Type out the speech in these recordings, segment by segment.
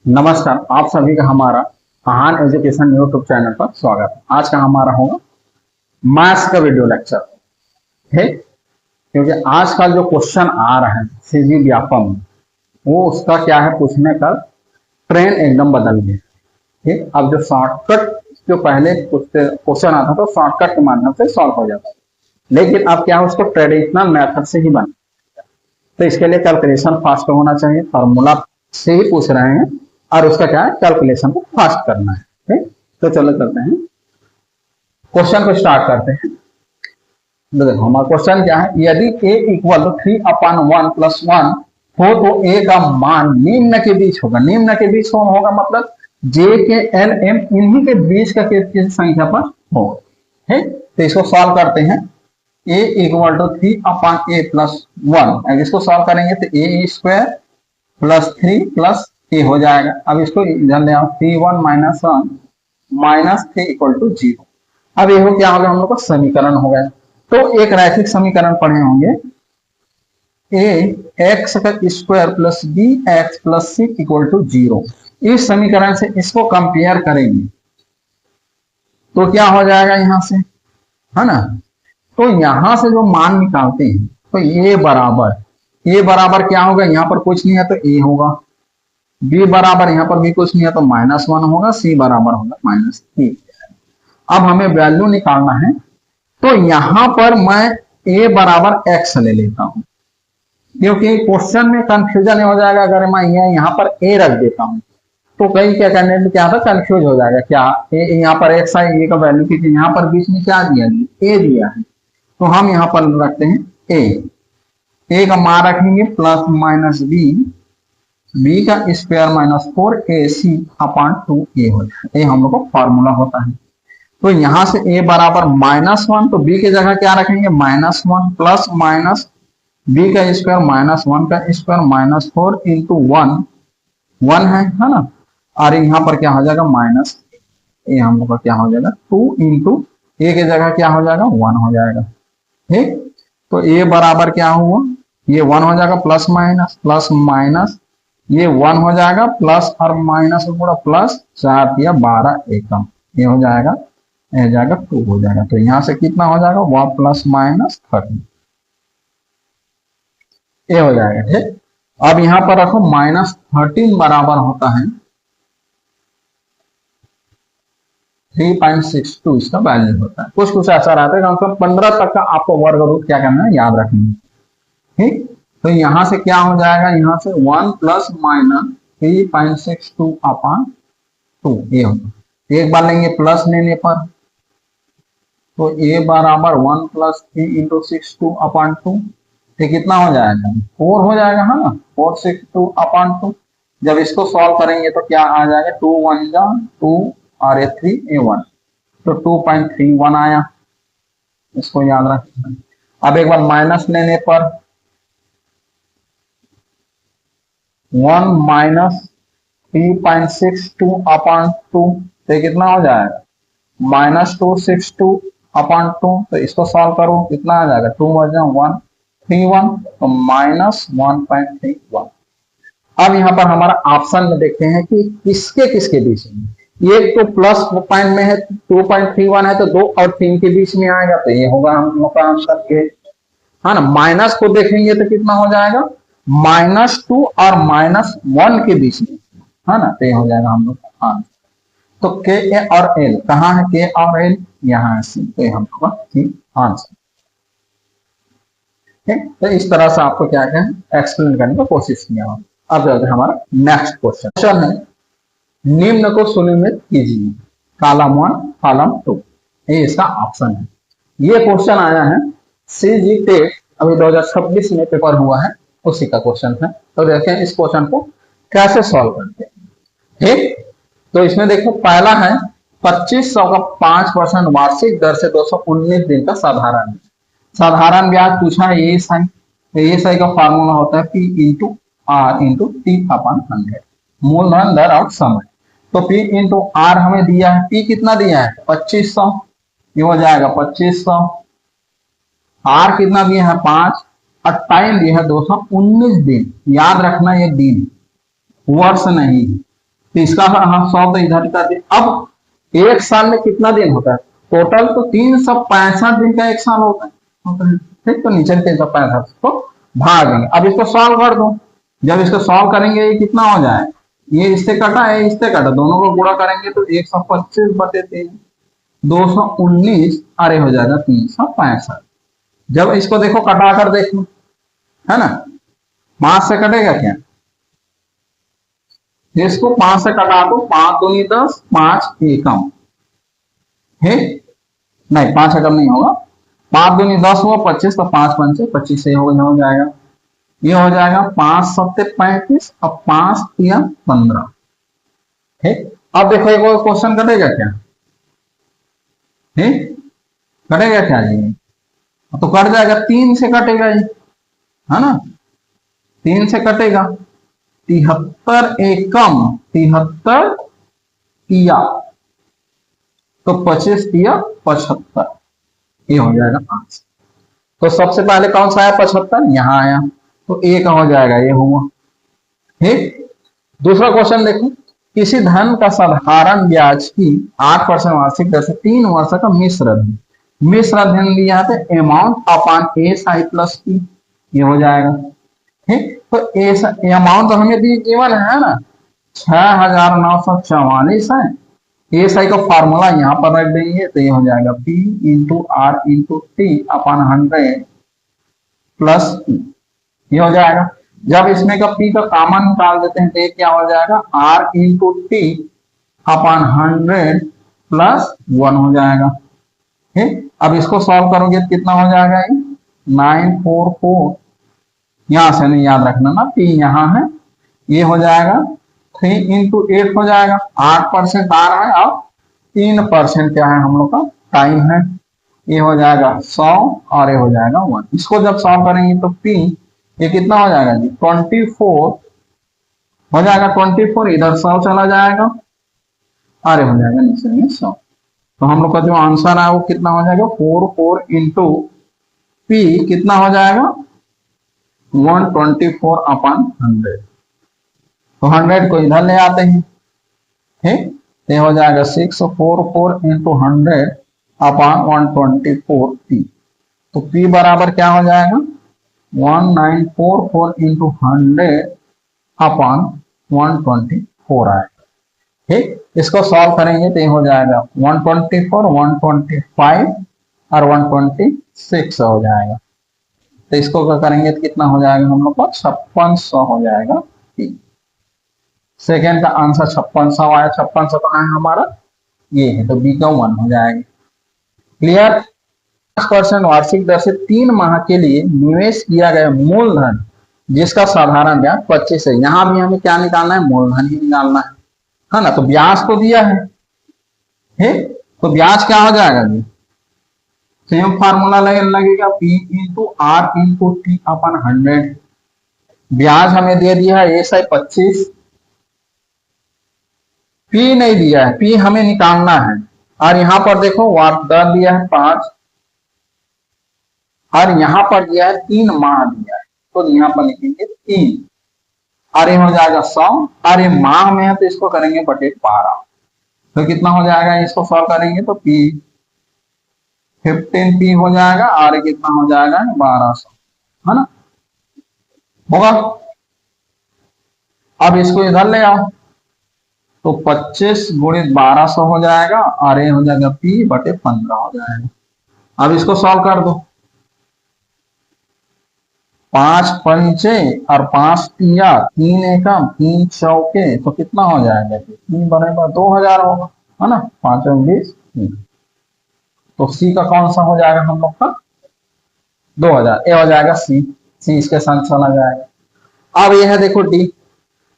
नमस्कार, आप सभी का हमारा महान एजुकेशन यूट्यूब चैनल पर स्वागत है। आज का हमारा होगा मैथ्स का वीडियो लेक्चर। ठीक, क्योंकि आज का जो क्वेश्चन आ रहा है सीजी व्यापम, वो उसका क्या है, पूछने का ट्रेंड एकदम बदल गया। ठीक, अब जो शॉर्टकट, जो पहले क्वेश्चन आता था तो शॉर्टकट के माध्यम से सॉल्व हो जाता है, लेकिन अब क्या है, उसको ट्रेडिशनल मेथड से ही बना। तो इसके लिए कैलकुलेशन फास्ट होना चाहिए, फॉर्मूला से ही पूछ रहे हैं और उसका क्या है, कैलकुलेशन को फास्ट करना है। ठीक, तो चलो चलते हैं, क्वेश्चन को स्टार्ट करते हैं। तो देखो हमारा क्वेश्चन क्या है, यदि a इक्वल टू 3/1 प्लस 1 हो तो a का मान निम्न के बीच होगा। निम्न के बीच कौन होगा, मतलब j के n m इन्हीं के बीच का किसी संख्या पर होगा। ठीक, तो इसको सॉल्व करते हैं। a equal to 3/a plus 1, इसको सॉल्व करेंगे तो a square plus 3 plus a हो जाएगा। अब इसको इधर ले आओ, 3 माइनस 1 माइनस 3 इक्वल टू 0। अब ये हो क्या होगा, हम लोग का समीकरण हो गया। तो एक रैखिक समीकरण पढ़े होंगे, a x का square plus b x plus c equal to 0। इस समीकरण से इसको कंपेयर करेंगे तो क्या हो जाएगा यहाँ से, है ना। तो यहां से जो मान निकालते हैं तो a बराबर क्या होगा, यहाँ पर कुछ नहीं है तो a होगा, b बराबर यहाँ पर भी कुछ नहीं है तो -1 होगा, c बराबर होगा -3। अब हमें वैल्यू निकालना है, तो यहां पर मैं a बराबर x ले लेता हूं, क्योंकि क्वेश्चन में कंफ्यूजन हो जाएगा अगर मैं यहाँ पर a रख देता हूं तो कहीं क्या करने में क्या था, कंफ्यूज हो जाएगा। क्या यहाँ पर x है, a का वैल्यू कितनी, यहाँ पर बीच में क्या दिया है, a दिया है, तो हम यहाँ पर रखते हैं a का मान रखेंगे प्लस माइनस b का square minus 4ac upon 2a हो जाए। ये हम लोग का फॉर्मूला होता है। तो यहां से a बराबर -1, तो b की जगह क्या रखेंगे, -1 प्लस माइनस b का स्क्वायर माइनस 1 का स्क्वायर माइनस 4 इंटू 1 है ना। और यहाँ पर क्या हो जाएगा, माइनस ये हम लोग का क्या हो जाएगा 2 इंटू a की जगह क्या हो जाएगा 1 हो जाएगा। ठीक, तो a बराबर क्या हुआ, ये 1 हो जाएगा प्लस माइनस ये 1 हो जाएगा प्लस और माइनस पूरा प्लस 4 या 12 एकम, ये हो जाएगा 2 हो जाएगा। तो यहां से कितना हो जाएगा, 1 प्लस माइनस 30, ये हो जाएगा। ठीक, अब यहां पर रखो -13 बराबर होता है 3.62, इसका वैल्यू होता है। कुछ ऐसा रहता है, कम से कम 15 तक का आपको वर्ग रूट क्या करना है, याद रखना है। ठीक, तो यहां से क्या हो जाएगा, यहां से 1 प्लस माइनस 3.62 अपॉन 2 ये होगा। एक बार लेंगे प्लस लेने पर, तो a बराबर 1 प्लस 3 इंटू 62 अपॉन 2, तो कितना हो जाएगा, 4 हो जाएगा, है ना, 462 अपॉन 2। जब इसको सॉल्व करेंगे तो क्या आ जाएगा, 2 1 जा 2 और ये 3 ये 1, तो 2.31 आया, इसको याद रखना। अब एक बार माइनस लेने पर 1 माइनस 3.62 अपॉन 2, तो कितना हो जाएगा, -262 अपॉन 2। तो इसको सॉल्व करो, कितना आ जाएगा, 2 1 131, तो -1.31। अब यहाँ पर हमारा ऑप्शन में देखते हैं कि किसके किसके बीच में, ये तो प्लस पॉइंट में है 2.31 है, तो 2 और 3 के बीच में आएगा, तो ये होगा हम लोग का आंसर के, है ना। माइनस को देखेंगे तो कितना हो जाएगा, -2 और -1 के बीच में, है ना, तो ये हो जाएगा हम लोग का आंसर। तो के ए और एल कहाँ है, के और एल यहाँ है, तो हम लोग का आंसर। ठीक, तो इस तरह से आपको क्या क्या एक्सप्लेन करने की कोशिश किया हो। अब चलते हमारा नेक्स्ट क्वेश्चन है, निम्न को सुनिश्चित कीजिए, कॉलम 1 कॉलम 2, ये इसका ऑप्शन है। ये क्वेश्चन आया है सीजी टेट, अभी 2026 में पेपर हुआ है, उसी का क्वेश्चन है। तो देखें इस क्वेश्चन को कैसे सॉल्व करते हैं। ठीक, तो इसमें देखो पहला है 2500 का 5% वार्षिक दर से 219 दिन का साधारण ब्याज पूछा है, ये साई, तो ये साई का फार्मूला होता है P into R into T upon 100, मूलधन दर और समय। तो P इंटू आर हमें दिया है, P कितना दिया है 2500, ये हो जाएगा 2500, आर कितना दिया है 5 और टाइम दिया है 219 दिन। याद रखना ये दिन वर्ष नहीं है, तो इसका हम 100 तो इधर कर दिए। अब एक साल में कितना दिन होता है? टोटल तो 365 दिन का एक साल होता है। ठीक, तो नीचे 365 को भागेंगे। अब इसको सॉल्व कर दो। जब इसको सॉल्व करेंगे ये कितना हो जाए, ये इससे कटा है, इससे कटा, दोनों को गुणा करेंगे तो 125/3 219, अरे हो जाएगा 365। जब इसको देखो कटा कर देखो, है ना, 5 से कटेगा क्या? इसको 5 से कटा दो, 5 दूनी 10, 5 एकम है, नहीं 5 एकम नहीं होगा, 5 दूनी 10 हुआ 25, तो 5 पंचे 25 से हो जाएगा। ये हो जाएगा 5 सत्ते 35, अब 5 या 15। ठीक, अब देखो एक और क्वेश्चन कटेगा क्या? ठीक, कटेगा क्या जी? तो कट जाएगा, 3 से कटेगा ये, है ना, 3 से कटेगा। 73 एकम, 73 तिया, तो 25 तिया 75, ये हो जाएगा 5। तो सबसे पहले कौन सा आया? 75, यहां आया, तो एक हो जाएगा, ये हुआ। ठीक, दूसरा क्वेश्चन देखो, किसी धन का साधारण ब्याज की 8% वार्षिक दर से 3 वर्ष का मिश्र धन दिया है, अमाउंट अपॉन ए साई प्लस टी, ये हो जाएगा। ठीक, तो ए अमाउंट तो हमें दी केवल है ना 6944 है। ए साई का फॉर्मूला यहाँ पर रख देंगे, तो ये हो जाएगा P into R into T upon 100 plus T, ये हो जाएगा। जब इसमें का P का कॉमन निकाल देते हैं तो ये क्या हो जाएगा, R into T upon 100 plus 1 हो जाएगा। ठीक, अब इसको सॉल्व करोगे तो कितना हो जाएगा, ये 944, यहां से नहीं याद रखना ना, P यहाँ है, ये हो जाएगा 3 इंटू 8 हो जाएगा, 8% आ रहा है, और 3% क्या है हम लोग का टाइम है, ये हो जाएगा 100, और ये हो जाएगा 1। इसको जब सॉल्व करेंगे तो P ये कितना हो जाएगा जी, 24 हो जाएगा, 24 इधर 100 चला जाएगा, अरे हो जाएगा नीचे में 100। तो हम लोग का जो आंसर है वो कितना हो जाएगा, 44 इंटू P कितना हो जाएगा, 124 अपॉन 100। तो 100 को इधर ले आते हैं। ठीक, ये हो जाएगा 644 इंटू 100 अपॉन 124 P, तो P बराबर क्या हो जाएगा, 1944 इंटू 100 अपॉन 124 आएगा। ठीक, इसको सॉल्व करेंगे तो ये हो जाएगा 124, 125 और 126 हो जाएगा। तो इसको क्या करेंगे तो कितना हो जाएगा हम लोग को, 5600 हो जाएगा। सेकेंड का आंसर 5600 आया। 5600 कहाँ है हमारा, ये है, तो बी का 1 हो जाएगा। क्लियर। 5% वार्षिक दर से 3 माह के लिए निवेश किया गया मूलधन जिसका साधारण ब्याज 25 है। यहां भी हमें क्या निकालना है, मूलधन ही निकालना है ना। तो ब्याज तो दिया है, तो ब्याज क्या हो जाएगा जी, सेम फार्मूला लगेगा, P into R into T upon 100। ब्याज हमें दे दिया है ऐसा 25, P नहीं दिया है, P हमें निकालना है। और यहां पर देखो दर दिया है 5, और यहां पर दिया है 3 माह दिया है, तो यहां पर लिखेंगे 3, और ये हो जाएगा 100, और ये माह में है तो इसको करेंगे बटे 12, तो कितना हो जाएगा, इसको सॉल्व करेंगे तो P 15P हो जाएगा, और कितना हो जाएगा 1200, है ना, होगा। अब इसको इधर ले आओ तो 25 गुणित 1200 हो जाएगा, और ये हो जाएगा P बटे 15 हो जाएगा। अब इसको सॉल्व कर दो, 5 पंचे और 5 तिया, 3 एकम 3 चौके, तो कितना हो जाएगा, 3 बराबर 2000 होगा, है ना, 5 और 20। तो सी का कौन सा हो जाएगा हम लोग का, 2000, ये हो जाएगा सी इसके साथ चला जाएगा। अब ये है देखो डी,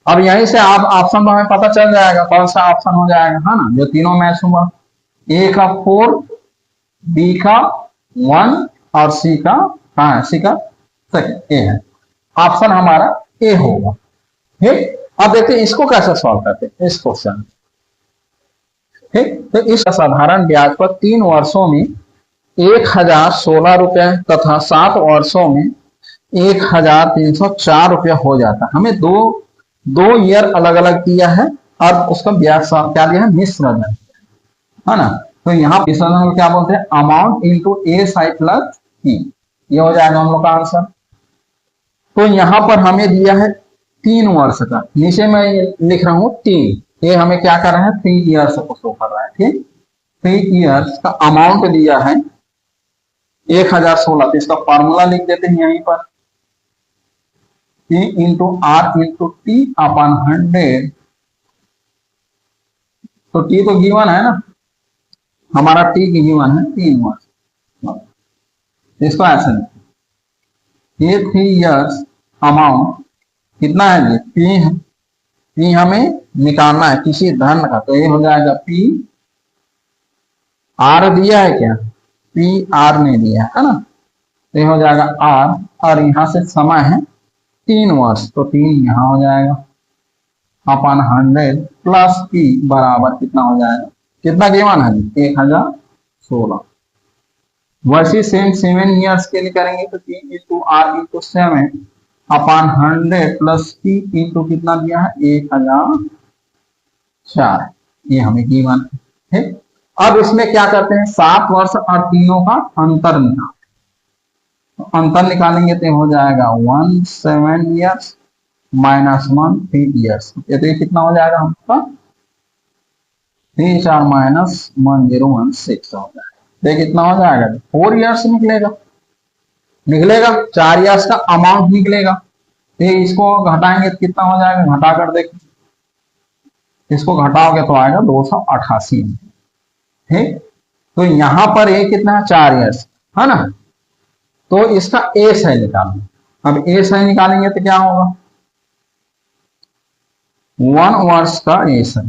अब यहीं से आप ऑप्शन में हमें पता चल जाएगा कौन सा ऑप्शन हो जाएगा, है ना, जो तीनों मैच हुआ, ए का 4, बी का 1 और सी का, हाँ सी का सेकंड, ए है, ऑप्शन हमारा ए होगा। ठीक, अब देखते हैं इसको कैसे सॉल्व करते हैं इस क्वेश्चन। ठीक, तो इस साधारण ब्याज पर 3 वर्षों में 1016 रुपए तथा 7 वर्षों में 1304 रुपया हो जाता है। हमें दो ईयर अलग अलग दिया है, और उसका ब्याज क्या दिया है, मिश्र धन, है ना। तो यहाँ मिश्र धन को क्या बोलते हैं, अमाउंट इंटू ए साई प्लस पी, ये हो जाएगा हम लोग का आंसर। तो यहाँ पर हमें दिया है 3 वर्ष का, नीचे मैं लिख रहा हूँ 3, ये हमें क्या कर रहा है 3 ईयर्स को शो कर रहा है, ठीक। 3 ईयर्स का अमाउंट दिया है 1016, तो इसका फॉर्मूला लिख देते हैं यहीं पर, P into R into T upon 100। तो टी तो गिवन है ना, हमारा टी की गिवन है 3 वर्ष, इसको ऐसे ये 3 ईयर्स अमाउंट कितना है, ये पी है, पी हमें निकालना है किसी धन का, तो ये हो जाएगा पी, आर दिया है क्या, पी आर नहीं दिया है ना, तो ये हो जाएगा आर, और यहां से समय है 3 वर्ष, तो 3 यहां हो जाएगा अपन 100 प्लस पी बराबर कितना हो जाएगा, कितना गिवन है 1016। वैसे सेम 7 ईयर्स के लिए करेंगे तो P into R into 7 upon 100 plus P into कितना दिया है 1004, ये हमें गिवन है। अब इसमें क्या करते हैं, 7 वर्ष और तीनों का अंतर निकाल, तो अंतर निकालेंगे तो हो जाएगा 1 7 ईयर्स माइनस 1 3 ईयर्स, ये तो ये कितना हो जाएगा हमका 3 4 माइनस 1016 हो जाएगा, ये कितना हो जाएगा 4 ईयर्स निकलेगा, 4 ईयर्स का अमाउंट निकलेगा, ये इसको घटाएंगे तो कितना हो जाएगा, घटा कर देखो, इसको घटाओगे तो आएगा 288, ठीक। तो यहां पर ये कितना है 4 ईयर्स, है ना, तो इसका ए साई निकालना, अब ए साई निकालेंगे तो क्या होगा 1 वर्ष का ए साई,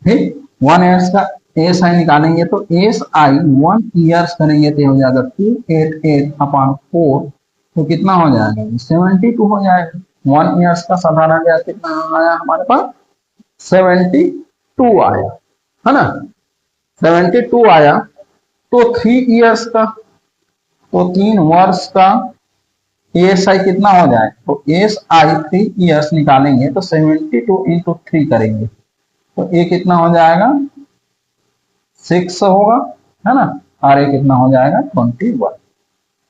ठीक, 1 ईयर्स का ए साई निकालेंगे तो एस आई 1 ईयर्स करेंगे तो हो जाएगा 288 अपॉन 4, तो कितना हो जाएगा 72 हो जाएगा। 1 ईयर्स का साधारण ब्याज कितना आया हमारे पास 72 आया, है ना, 72 आया। तो 3 ईयर्स का, तो 3 वर्ष का एस आई कितना हो जाए, तो एस आई 3 ईयर्स निकालेंगे तो 72 इंटू 3 करेंगे तो ये कितना हो जाएगा 6 होगा, है ना, और ये कितना हो जाएगा 21,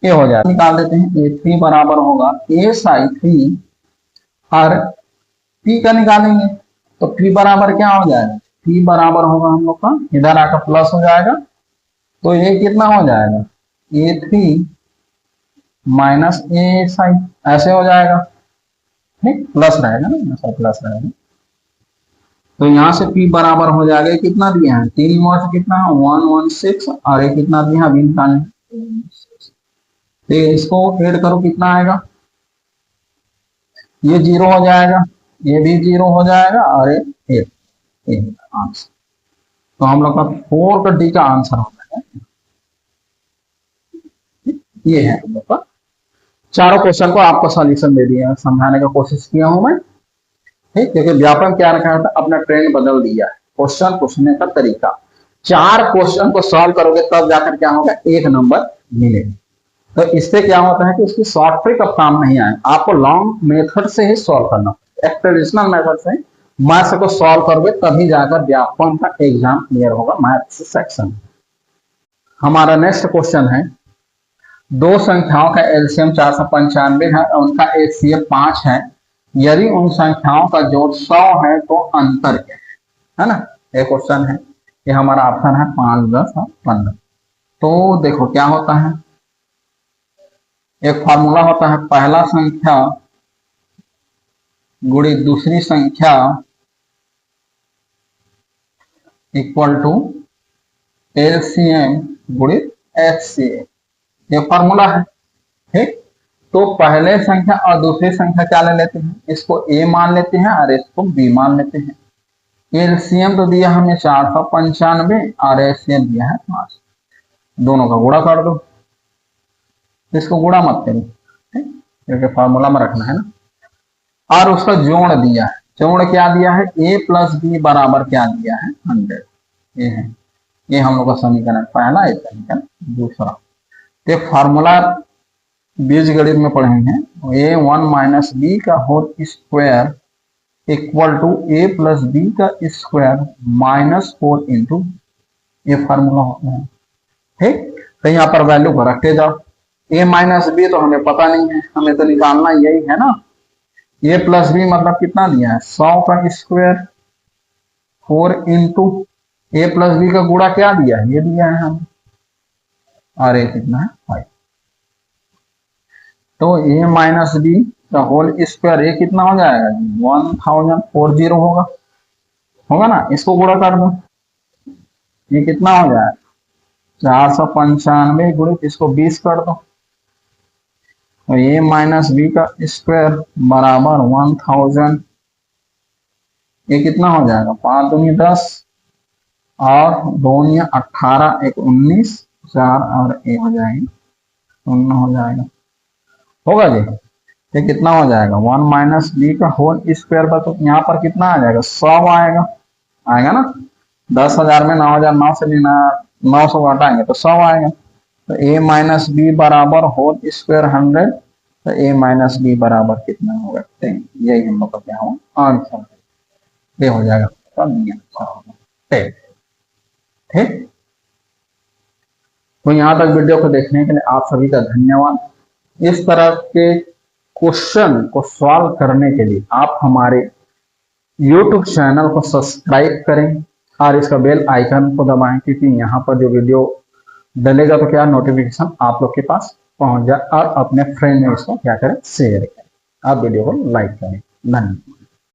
ये हो जाएगा, निकाल देते हैं। ये 3 बराबर होगा एस आई 3 और पी का निकालेंगे तो पी बराबर क्या हो जाएगा, पी बराबर होगा हम लोग का इधर आकर प्लस हो जाएगा, तो ये कितना हो जाएगा A3 माइनस एस आई, ऐसे हो जाएगा, ठीक, प्लस रहेगा ना, ऐसा प्लस रहेगा, तो यहां से P बराबर हो जाएगा, कितना दिया है 3 वर्ष कितना है 116 और ये कितना दिया अभी निकालने, तो इसको ऐड करो कितना आएगा, ये 0 हो जाएगा, ये भी 0 हो जाएगा और ये 8 आंसर, तो हम लोग का 4 का डी का आंसर होता है, ये है हम लोग का। चारों क्वेश्चन को आपको सॉल्यूशन दे दिया, समझाने का कोशिश किया हूं मैं, ठीक, क्योंकि व्यापक क्या रखा था अपना ट्रेंड बदल दिया है, क्वेश्चन पूछने का तरीका, 4 क्वेश्चन को सॉल्व करोगे तब जाकर क्या होगा 1 नंबर मिलेगा। तो इससे क्या होता है कि उसकी शॉर्ट ट्रिक अब काम नहीं आए, आपको लॉन्ग मेथड से ही सॉल्व करना, एक ट्रेडिशनल मेथड से मैथ्स को सॉल्व करोगे तभी जाकर व्यापक का एग्जाम क्लियर होगा मैथ्स सेक्शन। हमारा नेक्स्ट क्वेश्चन है, 2 संख्याओं का एलसीएम 495 है और उनका एचसीएफ 5 है, यदि उन संख्याओं का जोड़ 100 है तो अंतर क्या है ना, ये क्वेश्चन है, ये हमारा ऑप्शन है 5 10 और 15। तो देखो क्या होता है, एक फार्मूला होता है, पहला संख्या गुणित दूसरी संख्या इक्वल टू एलसीएम गुणित एचसीएफ, ये फार्मूला है, ठीक। तो पहले संख्या और दूसरी संख्या क्या ले लेते हैं, इसको a मान लेते हैं और इसको b मान लेते हैं। एलसीएम तो दिया हमें 495 और एचसीएफ दिया है 5, दोनों का गुणा कर दो, इसको गुणा मत करो, ठीक, क्योंकि फार्मूला में रखना है ना, और उसका जोड़ दिया है, जोड़ क्या दिया है a प्लस बी बराबर क्या दिया है 100, ये है, ये हम लोग का समीकरण पहला, एक समीकरण दूसरा। तो फार्मूला बीजगणित में पढ़े हैं, a1 माइनस बी का whole square equal to A plus B का स्क्वायर माइनस 4 इंटू, ये फार्मूला होता है। ठीक, तो यहाँ पर वैल्यू को रखते जाओ। ए माइनस बी तो हमें पता नहीं है, हमें तो निकालना यही है ना। ए प्लस बी मतलब कितना दिया है, 100 का स्क्वायर 4 इंटू ए प्लस बी का गुणा क्या दिया है, ये दिया है हमें, और ये कितना है 5। तो ए माइनस बी का होल स्क्वायर ये कितना हो जाएगा, 1040 होगा ना। इसको गुणा कर दो, ये कितना हो जाएगा 495 गुणित इसको 20 कर दो, तो ए माइनस बी का स्क्वायर बराबर 1000, ये कितना हो जाएगा 5 दूनी 10 और 2 18, 1 19, 4 और 1 हो जाएगी 0 हो जाएगा, होगा जी। ये कितना हो जाएगा 1 माइनस बी का होल स्क्वायर पर, तो यहाँ पर कितना आ जाएगा 100 आएगा ना। 10,000 में 9,009 से लेना, 900 घटाएंगे तो 100 आएगा। तो ए माइनस बी बराबर होल स्क्वायर 100, तो ए माइनस बी बराबर कितना होगा 10। यही हम लोग का क्या होगा आंसर, ये हो जाएगा ठीक। तो यहाँ तक वीडियो को देखने के लिए आप सभी का धन्यवाद। इस तरह के क्वेश्चन को सॉल्व करने के लिए आप हमारे YouTube चैनल को सब्सक्राइब करें और इसका बेल आइकन को दबाएं, क्योंकि यहाँ पर जो वीडियो डलेगा तो क्या नोटिफिकेशन आप लोग के पास पहुंच जाए, और अपने फ्रेंड में इसको क्या करें शेयर करें, आप वीडियो को लाइक करें। धन्यवाद।